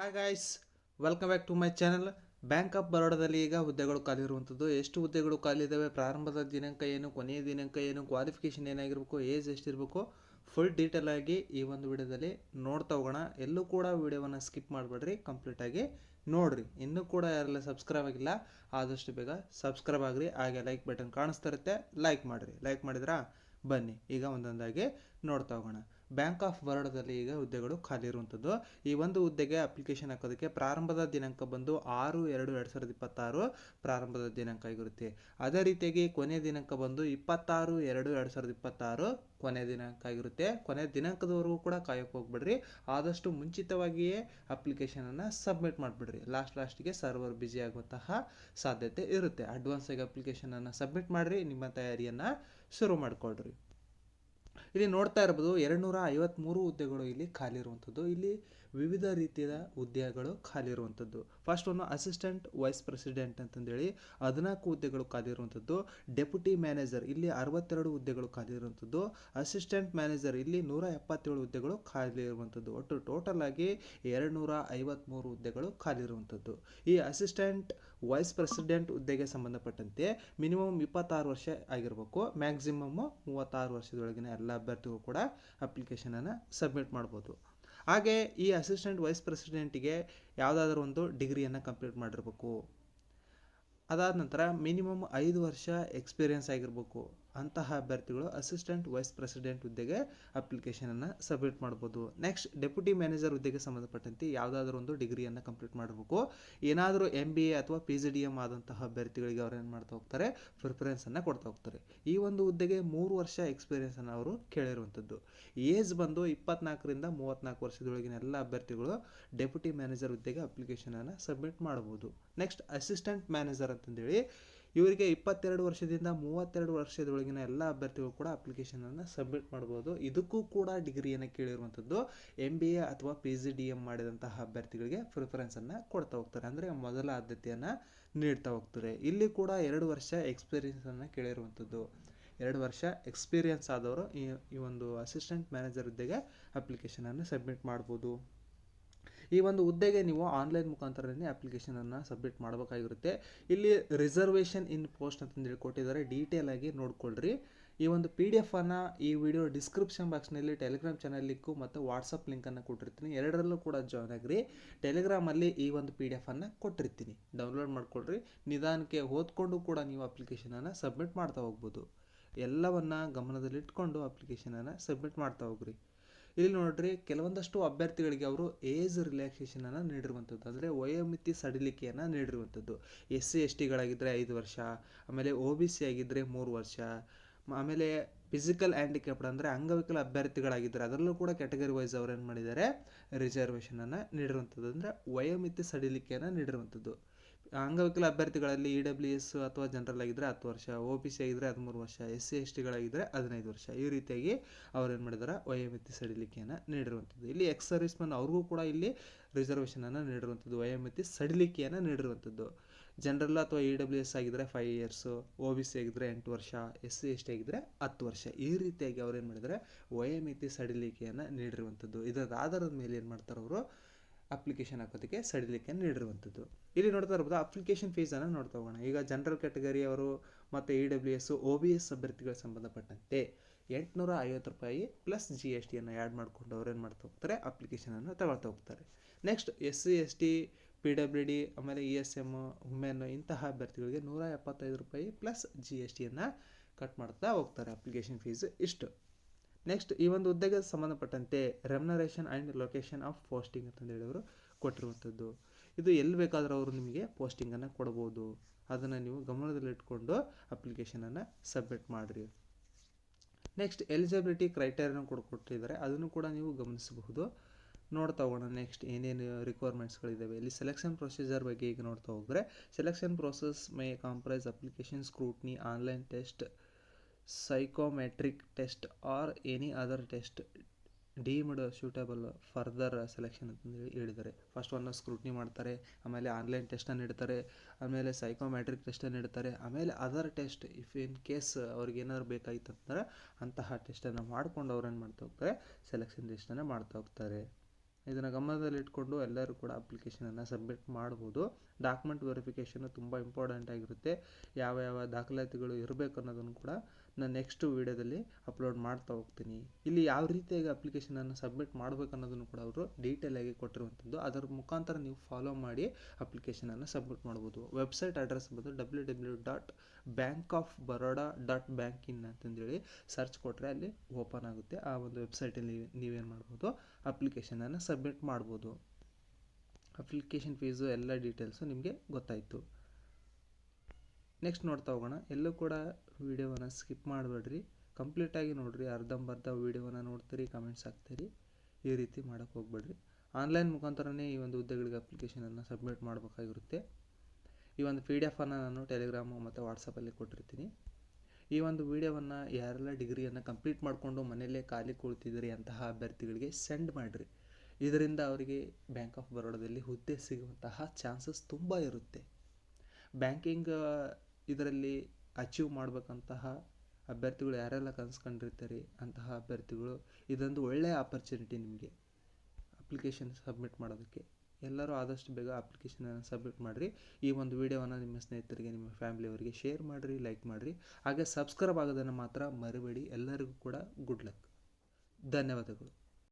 Hi guys, welcome back to my channel. Bank of ಬರೋಡಾದಲ್ಲಿ ಈಗ ಹುದ್ದೆಗಳು ಖಾಲಿ ಇರುವಂಥದ್ದು. ಎಷ್ಟು ಹುದ್ದೆಗಳು ಖಾಲಿ ಇದ್ದಾವೆ, ಪ್ರಾರಂಭದ ದಿನಾಂಕ ಏನು, ಕೊನೆಯ ದಿನಾಂಕ ಏನು, ಕ್ವಾಲಿಫಿಕೇಷನ್ ಏನಾಗಿರಬೇಕು, ಏಜ್ ಎಷ್ಟಿರಬೇಕು, ಫುಲ್ ಡೀಟೇಲ್ ಆಗಿ ಈ ಒಂದು ವಿಡಿಯೋದಲ್ಲಿ ನೋಡ್ತಾ ಹೋಗೋಣ. ಎಲ್ಲೂ ಕೂಡ ವಿಡಿಯೋವನ್ನು ಸ್ಕಿಪ್ ಮಾಡಬೇಡ್ರಿ, ಕಂಪ್ಲೀಟಾಗಿ ನೋಡಿರಿ. ಇನ್ನೂ ಕೂಡ ಯಾರೆಲ್ಲ ಸಬ್ಸ್ಕ್ರೈಬ್ ಆಗಿಲ್ಲ ಆದಷ್ಟು ಬೇಗ ಸಬ್ಸ್ಕ್ರೈಬ್ ಆಗಿರಿ. ಹಾಗೆ ಲೈಕ್ ಬಟನ್ ಕಾಣಿಸ್ತಾ ಇರುತ್ತೆ, ಲೈಕ್ ಮಾಡಿರಿ. ಲೈಕ್ ಮಾಡಿದ್ರಾ? ಬನ್ನಿ ಈಗ ಒಂದೊಂದಾಗಿ ನೋಡ್ತಾ ಹೋಗೋಣ. ಬ್ಯಾಂಕ್ ಆಫ್ ಬರೋಡಾದಲ್ಲಿ ಈಗ ಹುದ್ದೆಗಳು ಖಾಲಿ ಇರುವಂಥದ್ದು. ಈ ಒಂದು ಹುದ್ದೆಗೆ ಅಪ್ಲಿಕೇಶನ್ ಹಾಕೋದಕ್ಕೆ ಪ್ರಾರಂಭದ ದಿನಾಂಕ ಬಂದು 6/2/2026 ಪ್ರಾರಂಭದ ದಿನಾಂಕ ಆಗಿರುತ್ತೆ. ಅದೇ ರೀತಿಯಾಗಿ ಕೊನೆಯ ದಿನಾಂಕ ಬಂದು 26/2/2026 ಕೊನೆಯ ದಿನಾಂಕ ಆಗಿರುತ್ತೆ. ಕೊನೆಯ ದಿನಾಂಕದವರೆಗೂ ಕೂಡ ಕಾಯೋಕೆ ಹೋಗ್ಬಿಡ್ರಿ. ಆದಷ್ಟು ಮುಂಚಿತವಾಗಿಯೇ ಅಪ್ಲಿಕೇಶನನ್ನು ಸಬ್ಮಿಟ್ ಮಾಡಿಬಿಡ್ರಿ. ಲಾಸ್ಟಿಗೆ ಸರ್ವರ್ ಬ್ಯುಸಿ ಆಗುವಂತಹ ಸಾಧ್ಯತೆ ಇರುತ್ತೆ. ಅಡ್ವಾನ್ಸ್ ಆಗಿ ಅಪ್ಲಿಕೇಶನನ್ನು ಸಬ್ಮಿಟ್ ಮಾಡಿರಿ, ನಿಮ್ಮ ತಯಾರಿಯನ್ನು ಶುರು ಮಾಡಿಕೊಳ್ರಿ. ಇಲ್ಲಿ ನೋಡ್ತಾ ಇರ್ಬೋದು 253 ಹುದ್ದೆಗಳು ಇಲ್ಲಿ ಖಾಲಿ ಇರುವಂಥದ್ದು. ಇಲ್ಲಿ ವಿವಿಧ ರೀತಿಯ ಹುದ್ದೆಗಳು ಖಾಲಿ ಇರುವಂಥದ್ದು. ಫಸ್ಟ್ ಒಂದು ಅಸಿಸ್ಟೆಂಟ್ ವೈಸ್ ಪ್ರೆಸಿಡೆಂಟ್ ಅಂತಂದೇಳಿ 14 ಹುದ್ದೆಗಳು ಖಾಲಿ ಇರುವಂಥದ್ದು. ಡೆಪ್ಯೂಟಿ ಮ್ಯಾನೇಜರ್ ಇಲ್ಲಿ 62 ಹುದ್ದೆಗಳು ಖಾಲಿ ಇರುವಂಥದ್ದು. ಅಸಿಸ್ಟೆಂಟ್ ಮ್ಯಾನೇಜರ್ ಇಲ್ಲಿ 177 ಹುದ್ದೆಗಳು ಖಾಲಿ ಇರುವಂಥದ್ದು. ಒಟ್ಟು ಟೋಟಲ್ ಆಗಿ 253 ಹುದ್ದೆಗಳು ಖಾಲಿ ಇರುವಂಥದ್ದು. ಈ ಅಸಿಸ್ಟೆಂಟ್ ವೈಸ್ ಪ್ರೆಸಿಡೆಂಟ್ ಹುದ್ದೆಗೆ ಸಂಬಂಧಪಟ್ಟಂತೆ ಮಿನಿಮಮ್ 26 ವರ್ಷ ಆಗಿರಬೇಕು, ಮ್ಯಾಕ್ಸಿಮಮ್ 36 ವರ್ಷದೊಳಗಿನ ಎಲ್ಲ ಅಭ್ಯರ್ಥಿಗಳು ಕೂಡ ಅಪ್ಲಿಕೇಶನನ್ನು ಸಬ್ಮಿಟ್ ಮಾಡ್ಬೋದು. ಹಾಗೆ ಈ ಅಸಿಸ್ಟೆಂಟ್ ವೈಸ್ ಪ್ರೆಸಿಡೆಂಟಿಗೆ ಯಾವುದಾದ್ರೂ ಒಂದು ಡಿಗ್ರಿಯನ್ನು ಕಂಪ್ಲೀಟ್ ಮಾಡಿರಬೇಕು. ಅದಾದ ನಂತರ ಮಿನಿಮಮ್ 5 ವರ್ಷ ಎಕ್ಸ್ಪೀರಿಯನ್ಸ್ ಆಗಿರಬೇಕು. ಅಂತಹ ಅಭ್ಯರ್ಥಿಗಳು ಅಸಿಸ್ಟೆಂಟ್ ವೈಸ್ ಪ್ರೆಸಿಡೆಂಟ್ ಹುದ್ದೆಗೆ ಅಪ್ಲಿಕೇಶನನ್ನು ಸಬ್ಮಿಟ್ ಮಾಡ್ಬೋದು. ನೆಕ್ಸ್ಟ್ ಡೆಪ್ಯೂಟಿ ಮ್ಯಾನೇಜರ್ ಹುದ್ದೆಗೆ ಸಂಬಂಧಪಟ್ಟಂತೆ ಯಾವುದಾದ್ರೂ ಒಂದು ಡಿಗ್ರಿಯನ್ನು ಕಂಪ್ಲೀಟ್ ಮಾಡಬೇಕು. ಏನಾದರೂ MBA ಅಥವಾ PGDM ಆದಂತಹ ಅಭ್ಯರ್ಥಿಗಳಿಗೆ ಅವ್ರು ಏನು ಮಾಡ್ತಾ ಹೋಗ್ತಾರೆ, ಪ್ರಿಫರೆನ್ಸನ್ನು ಕೊಡ್ತಾ ಹೋಗ್ತಾರೆ. ಈ ಒಂದು ಹುದ್ದೆಗೆ 3 ವರ್ಷ ಎಕ್ಸ್ಪೀರಿಯನ್ಸನ್ನು ಅವರು ಕೇಳಿರುವಂಥದ್ದು. ಏಜ್ ಬಂದು 24ರಿಂದ 34 ವರ್ಷದೊಳಗಿನ ಎಲ್ಲ ಅಭ್ಯರ್ಥಿಗಳು ಡೆಪ್ಯೂಟಿ ಮ್ಯಾನೇಜರ್ ಹುದ್ದೆಗೆ ಅಪ್ಲಿಕೇಶನನ್ನು ಸಬ್ಮಿಟ್ ಮಾಡ್ಬೋದು. ನೆಕ್ಸ್ಟ್ ಅಸಿಸ್ಟೆಂಟ್ ಮ್ಯಾನೇಜರ್ ಅಂತಂದೇಳಿ ಇವರಿಗೆ 22 ವರ್ಷದಿಂದ 32 ವರ್ಷದೊಳಗಿನ ಎಲ್ಲ ಅಭ್ಯರ್ಥಿಗಳು ಕೂಡ ಅಪ್ಲಿಕೇಶನನ್ನು ಸಬ್ಮಿಟ್ ಮಾಡ್ಬೋದು. ಇದಕ್ಕೂ ಕೂಡ ಡಿಗ್ರಿಯನ್ನು ಕೇಳಿರುವಂಥದ್ದು. MBA ಅಥವಾ PGDM ಮಾಡಿದಂತಹ ಅಭ್ಯರ್ಥಿಗಳಿಗೆ ಪ್ರಿಫರೆನ್ಸನ್ನು ಕೊಡ್ತಾ ಹೋಗ್ತಾರೆ, ಅಂದರೆ ಮೊದಲ ಆದ್ಯತೆಯನ್ನು ನೀಡ್ತಾ ಹೋಗ್ತಾರೆ. ಇಲ್ಲಿ ಕೂಡ 2 ವರ್ಷ ಎಕ್ಸ್ಪೀರಿಯನ್ಸನ್ನು ಕೇಳಿರುವಂಥದ್ದು. 2 ವರ್ಷ ಎಕ್ಸ್ಪೀರಿಯನ್ಸ್ ಆದವರು ಈ ಒಂದು ಅಸಿಸ್ಟೆಂಟ್ ಮ್ಯಾನೇಜರ್ ಹುದ್ದೆಗೆ ಅಪ್ಲಿಕೇಶನನ್ನು ಸಬ್ಮಿಟ್ ಮಾಡ್ಬೋದು. ಈ ಒಂದು ಹುದ್ದೆಗೆ ನೀವು ಆನ್ಲೈನ್ ಮುಖಾಂತರನೇ ಅಪ್ಲಿಕೇಶನನ್ನು ಸಬ್ಮಿಟ್ ಮಾಡಬೇಕಾಗಿರುತ್ತೆ. ಇಲ್ಲಿ ರಿಸರ್ವೇಷನ್ ಇನ್ ಪೋಸ್ಟ್ ಅಂತಂದೇಳಿ ಕೊಟ್ಟಿದ್ದಾರೆ, ಡೀಟೇಲ್ ಆಗಿ ನೋಡ್ಕೊಳ್ರಿ. ಈ ಒಂದು PDF ಅನ್ನು ಈ ವಿಡಿಯೋ ಡಿಸ್ಕ್ರಿಪ್ಷನ್ ಬಾಕ್ಸ್ನಲ್ಲಿ ಟೆಲಿಗ್ರಾಮ್ ಚಾನಲ್ ಲಿಂಕು ಮತ್ತು ವಾಟ್ಸಪ್ ಲಿಂಕನ್ನು ಕೊಟ್ಟಿರ್ತೀನಿ. ಎರಡರಲ್ಲೂ ಕೂಡ ಜಾಯ್ನ್ ಆಗಿರಿ. ಟೆಲಿಗ್ರಾಮಲ್ಲಿ ಈ ಒಂದು PDF ಅನ್ನು ಕೊಟ್ಟಿರ್ತೀನಿ, ಡೌನ್ಲೋಡ್ ಮಾಡ್ಕೊಳ್ರಿ. ನಿಧಾನಕ್ಕೆ ಓದ್ಕೊಂಡು ಕೂಡ ನೀವು ಅಪ್ಲಿಕೇಶನನ್ನು ಸಬ್ಮಿಟ್ ಮಾಡ್ತಾ ಹೋಗ್ಬೋದು. ಎಲ್ಲವನ್ನು ಗಮನದಲ್ಲಿಟ್ಕೊಂಡು ಅಪ್ಲಿಕೇಶನನ್ನು ಸಬ್ಮಿಟ್ ಮಾಡ್ತಾ ಹೋಗ್ರಿ. ಇಲ್ಲಿ ನೋಡ್ರಿ, ಕೆಲವೊಂದಷ್ಟು ಅಭ್ಯರ್ಥಿಗಳಿಗೆ ಅವರು ಏಜ್ ರಿಲ್ಯಾಕ್ಸೇಷನನ್ನು ನೀಡಿರುವಂಥದ್ದು, ಅಂದರೆ ವಯೋಮಿತಿ ಸಡಿಲಿಕೆಯನ್ನು ನೀಡಿರುವಂಥದ್ದು. SC ST ಗಳಾಗಿದ್ದರೆ 5 ವರ್ಷ, ಆಮೇಲೆ OBC ಆಗಿದ್ದರೆ 3 ವರ್ಷ, ಆಮೇಲೆ ಫಿಸಿಕಲ್ ಹ್ಯಾಂಡಿಕ್ಯಾಪ್ಡ್ ಅಂದರೆ ಅಂಗವಿಕಲ ಅಭ್ಯರ್ಥಿಗಳಾಗಿದ್ದರೆ ಅದರಲ್ಲೂ ಕೂಡ ಕ್ಯಾಟಗರಿ ವೈಸ್ ಅವ್ರು ಏನು ಮಾಡಿದ್ದಾರೆ, ರಿಸರ್ವೇಷನನ್ನು ನೀಡಿರುವಂಥದ್ದು, ಅಂದರೆ ವಯೋಮಿತಿ ಸಡಿಲಿಕೆಯನ್ನು ನೀಡಿರುವಂಥದ್ದು. ಅಂಗವಿಕಲ ಅಭ್ಯರ್ಥಿಗಳಲ್ಲಿ EWS ಅಥವಾ ಜನರಲ್ ಆಗಿದ್ದರೆ 10 ವರ್ಷ, OBC ಆಗಿದ್ದರೆ 13 ವರ್ಷ, SC ST ಗಳಾಗಿದ್ದರೆ 15 ವರ್ಷ. ಈ ರೀತಿಯಾಗಿ ಅವ್ರು ಏನು ಮಾಡಿದ್ದಾರೆ, ವಯೋಮಿತಿ ಸಡಿಲಿಕೆಯನ್ನು ನೀಡಿರುವಂಥದ್ದು. ಇಲ್ಲಿ ಎಕ್ಸ್ ಸರ್ವಿಸ್ ಮ್ಯಾನ್ ಅವ್ರಿಗೂ ಕೂಡ ಇಲ್ಲಿ ರಿಸರ್ವೇಷನನ್ನು ನೀಡಿರುವಂಥದ್ದು, ವಯೋಮಿತಿ ಸಡಿಲಿಕೆಯನ್ನು ನೀಡಿರುವಂಥದ್ದು. ಜನರಲ್ ಅಥವಾ EWS ಆಗಿದ್ದರೆ 5 ಇಯರ್ಸು, OBC ಆಗಿದ್ದರೆ 8 ವರ್ಷ, SC ST ಆಗಿದ್ದರೆ 10 ವರ್ಷ. ಈ ರೀತಿಯಾಗಿ ಅವ್ರು ಏನು ಮಾಡಿದ್ದಾರೆ, ವಯೋಮಿತಿ ಸಡಿಲಿಕೆಯನ್ನು ನೀಡಿರುವಂಥದ್ದು. ಇದರ ಆಧಾರದ ಮೇಲೆ ಏನು ಮಾಡ್ತಾರೆ, ಅವರು ಅಪ್ಲಿಕೇಶನ್ ಹಾಕೋದಕ್ಕೆ ಸಡಿಲಿಕೆಯನ್ನು ನೀಡಿರುವಂಥದ್ದು. ಇಲ್ಲಿ ನೋಡ್ತಾ ಇರ್ಬೋದು, ಅಪ್ಲಿಕೇಶನ್ ಫೀಸನ್ನು ನೋಡ್ತಾ ಹೋಗೋಣ. ಈಗ ಜನರಲ್ ಕ್ಯಾಟಗರಿ ಅವರು ಮತ್ತು EWS OBS ಅಭ್ಯರ್ಥಿಗಳಿಗೆ ಸಂಬಂಧಪಟ್ಟಂತೆ 850 ರೂಪಾಯಿ ಪ್ಲಸ್ GSTಯನ್ನು ಆ್ಯಡ್ ಮಾಡಿಕೊಂಡು ಅವ್ರು ಏನು ಮಾಡ್ತಾ ಹೋಗ್ತಾರೆ, ಅಪ್ಲಿಕೇಶನನ್ನು ತಗೊಳ್ತಾ ಹೋಗ್ತಾರೆ. ನೆಕ್ಸ್ಟ್ SC ST PWD ಆಮೇಲೆ ESM ವುಮೆನ್ ಇಂತಹ ಅಭ್ಯರ್ಥಿಗಳಿಗೆ 175 ರೂಪಾಯಿ ಪ್ಲಸ್ GSTಯನ್ನು ಕಟ್ ಮಾಡ್ತಾ ಹೋಗ್ತಾರೆ. ಅಪ್ಲಿಕೇಶನ್ ಫೀಸ್ ಇಷ್ಟು. ನೆಕ್ಸ್ಟ್ ಈ ಒಂದು ಹುದ್ದೆಗೆ ಸಂಬಂಧಪಟ್ಟಂತೆ remuneration and location of posting ಅಂತಂದೇಳಿ ಅವರು ಕೊಟ್ಟಿರುವಂಥದ್ದು. ಇದು ಎಲ್ಲಿ ಬೇಕಾದರೂ ಅವರು ನಿಮಗೆ ಪೋಸ್ಟಿಂಗನ್ನು ಕೊಡ್ಬೋದು. ಅದನ್ನು ನೀವು ಗಮನದಲ್ಲಿಟ್ಕೊಂಡು ಅಪ್ಲಿಕೇಶನನ್ನು ಸಬ್ಮಿಟ್ ಮಾಡಿರಿ. ನೆಕ್ಸ್ಟ್ ಎಲಿಜಿಬಿಲಿಟಿ ಕ್ರೈಟೇರಿಯಾ ಕೂಡ ಕೊಟ್ಟಿದ್ದಾರೆ, ಅದನ್ನು ಕೂಡ ನೀವು ಗಮನಿಸಬಹುದು. ನೋಡ್ತಾ ಹೋಗೋಣ ನೆಕ್ಸ್ಟ್ ಏನೇನು ರಿಕ್ವೈರ್ಮೆಂಟ್ಸ್ಗಳಿದ್ದಾವೆ. ಇಲ್ಲಿ ಸೆಲೆಕ್ಷನ್ ಪ್ರೊಸೀಜರ್ ಬಗ್ಗೆ ಈಗ ನೋಡ್ತಾ ಹೋದರೆ, selection process may comprise application scrutiny, online test, psychometric test or any other test deemed suitable further selection ಅಂತಂದೇಳಿ ಹೇಳಿದ್ದಾರೆ. ಫಸ್ಟ್ ಒಂದು ಸ್ಕ್ರೂಟ್ನಿ ಮಾಡ್ತಾರೆ, ಆಮೇಲೆ ಆನ್ಲೈನ್ ಟೆಸ್ಟನ್ನು ಇಡ್ತಾರೆ, ಆಮೇಲೆ ಸೈಕೋಮೆಟ್ರಿಕ್ ಟೆಸ್ಟನ್ನು ಇಡ್ತಾರೆ, ಆಮೇಲೆ other test if in case ಅವ್ರಿಗೆ ಏನಾದ್ರು ಬೇಕಾಗಿತ್ತು ಅಂತಂದರೆ ಅಂತಹ ಟೆಸ್ಟನ್ನು ಮಾಡಿಕೊಂಡು ಅವ್ರು ಏನು ಮಾಡ್ತಾ ಹೋಗ್ತಾರೆ, ಸೆಲೆಕ್ಷನ್ ಲಿಸ್ಟನ್ನು ಮಾಡ್ತಾ ಹೋಗ್ತಾರೆ. ಇದನ್ನು ಗಮನದಲ್ಲಿಟ್ಕೊಂಡು ಎಲ್ಲರೂ ಕೂಡ ಅಪ್ಲಿಕೇಶನನ್ನು ಸಬ್ಮಿಟ್ ಮಾಡ್ಬೋದು. ಡಾಕ್ಯುಮೆಂಟ್ ವೆರಿಫಿಕೇಷನ್ ತುಂಬ ಇಂಪಾರ್ಟೆಂಟ್ ಆಗಿರುತ್ತೆ. ಯಾವ ಯಾವ ದಾಖಲಾತಿಗಳು ಇರಬೇಕು ಅನ್ನೋದನ್ನು ಕೂಡ ನಾನು ನೆಕ್ಸ್ಟ್ ವೀಡಿಯೋದಲ್ಲಿ ಅಪ್ಲೋಡ್ ಮಾಡ್ತಾ ಹೋಗ್ತೀನಿ. ಇಲ್ಲಿ ಯಾವ ರೀತಿಯಾಗಿ ಅಪ್ಲಿಕೇಶನನ್ನು ಸಬ್ಮಿಟ್ ಮಾಡಬೇಕು ಅನ್ನೋದನ್ನು ಕೂಡ ಅವರು ಡೀಟೇಲಾಗಿ ಕೊಟ್ಟಿರುವಂಥದ್ದು. ಅದರ ಮುಖಾಂತರ ನೀವು ಫಾಲೋ ಮಾಡಿ ಅಪ್ಲಿಕೇಶನನ್ನು ಸಬ್ಮಿಟ್ ಮಾಡ್ಬೋದು. ವೆಬ್ಸೈಟ್ ಅಡ್ರೆಸ್ ಬಂದು www.bankofbaroda.bankin ಅಂತಂದೇಳಿ ಸರ್ಚ್ ಕೊಟ್ಟರೆ ಅಲ್ಲಿ ಓಪನ್ ಆಗುತ್ತೆ. ಆ ಒಂದು ವೆಬ್ಸೈಟಲ್ಲಿ ನೀವೇನು ಮಾಡ್ಬೋದು, ಅಪ್ಲಿಕೇಶನನ್ನು ಸಬ್ಮಿಟ್ ಮಾಡ್ಬೋದು. ಅಪ್ಲಿಕೇಶನ್ ಫೀಸು ಎಲ್ಲ ಡೀಟೇಲ್ಸು ನಿಮಗೆ ಗೊತ್ತಾಯಿತು. ನೆಕ್ಸ್ಟ್ ನೋಡ್ತಾ ಹೋಗೋಣ. ಎಲ್ಲೂ ಕೂಡ ವೀಡಿಯೋವನ್ನು ಸ್ಕಿಪ್ ಮಾಡಬೇಡ್ರಿ, ಕಂಪ್ಲೀಟಾಗಿ ನೋಡಿರಿ. ಅರ್ಧಂಬರ್ಧ ವೀಡಿಯೋವನ್ನು ನೋಡ್ತೀರಿ, ಕಮೆಂಟ್ಸ್ ಹಾಕ್ತೀರಿ, ಈ ರೀತಿ ಮಾಡೋಕ್ಕೆ ಹೋಗ್ಬೇಡ್ರಿ. ಆನ್ಲೈನ್ ಮುಖಾಂತರನೇ ಈ ಒಂದು ಹುದ್ದೆಗಳಿಗೆ ಅಪ್ಲಿಕೇಶನನ್ನು ಸಬ್ಮಿಟ್ ಮಾಡಬೇಕಾಗಿರುತ್ತೆ. ಈ ಒಂದು PDF ನಾನು ಟೆಲಿಗ್ರಾಮು ಮತ್ತು ವಾಟ್ಸಪ್ಪಲ್ಲಿ ಕೊಟ್ಟಿರ್ತೀನಿ. ಈ ಒಂದು ವೀಡಿಯೋವನ್ನು ಯಾರೆಲ್ಲ ಡಿಗ್ರಿಯನ್ನು ಕಂಪ್ಲೀಟ್ ಮಾಡಿಕೊಂಡು ಮನೆಯಲ್ಲೇ ಖಾಲಿ ಕುಳಿತಿದ್ದೀರಿ ಅಂತಹ ಅಭ್ಯರ್ಥಿಗಳಿಗೆ ಸೆಂಡ್ ಮಾಡಿರಿ. ಇದರಿಂದ ಅವರಿಗೆ ಬ್ಯಾಂಕ್ ಆಫ್ ಬರೋಡಾದಲ್ಲಿ ಹುದ್ದೆ ಸಿಗುವಂತಹ ಚಾನ್ಸಸ್ ತುಂಬ ಇರುತ್ತೆ. ಬ್ಯಾಂಕಿಂಗ್ ಇದರಲ್ಲಿ ಅಚೀವ್ ಮಾಡಬೇಕಂತಹ ಅಭ್ಯರ್ಥಿಗಳು ಯಾರೆಲ್ಲ ಕನಸ್ಕೊಂಡಿರ್ತಾರೆ ಅಂತಹ ಅಭ್ಯರ್ಥಿಗಳು ಇದೊಂದು ಒಳ್ಳೆಯ ಆಪರ್ಚುನಿಟಿ ನಿಮಗೆ ಅಪ್ಲಿಕೇಶನ್ ಸಬ್ಮಿಟ್ ಮಾಡೋದಕ್ಕೆ. ಎಲ್ಲರೂ ಆದಷ್ಟು ಬೇಗ ಅಪ್ಲಿಕೇಶನನ್ನು ಸಬ್ಮಿಟ್ ಮಾಡಿರಿ. ಈ ಒಂದು ವೀಡಿಯೋವನ್ನು ನಿಮ್ಮ ಸ್ನೇಹಿತರಿಗೆ, ನಿಮ್ಮ ಫ್ಯಾಮಿಲಿಯವರಿಗೆ ಶೇರ್ ಮಾಡಿರಿ, ಲೈಕ್ ಮಾಡಿರಿ. ಹಾಗೆ ಸಬ್ಸ್ಕ್ರೈಬ್ ಆಗೋದನ್ನು ಮಾತ್ರ ಮರಿಬೇಡಿ. ಎಲ್ಲರಿಗೂ ಕೂಡ ಗುಡ್ ಲಕ್. ಧನ್ಯವಾದಗಳು.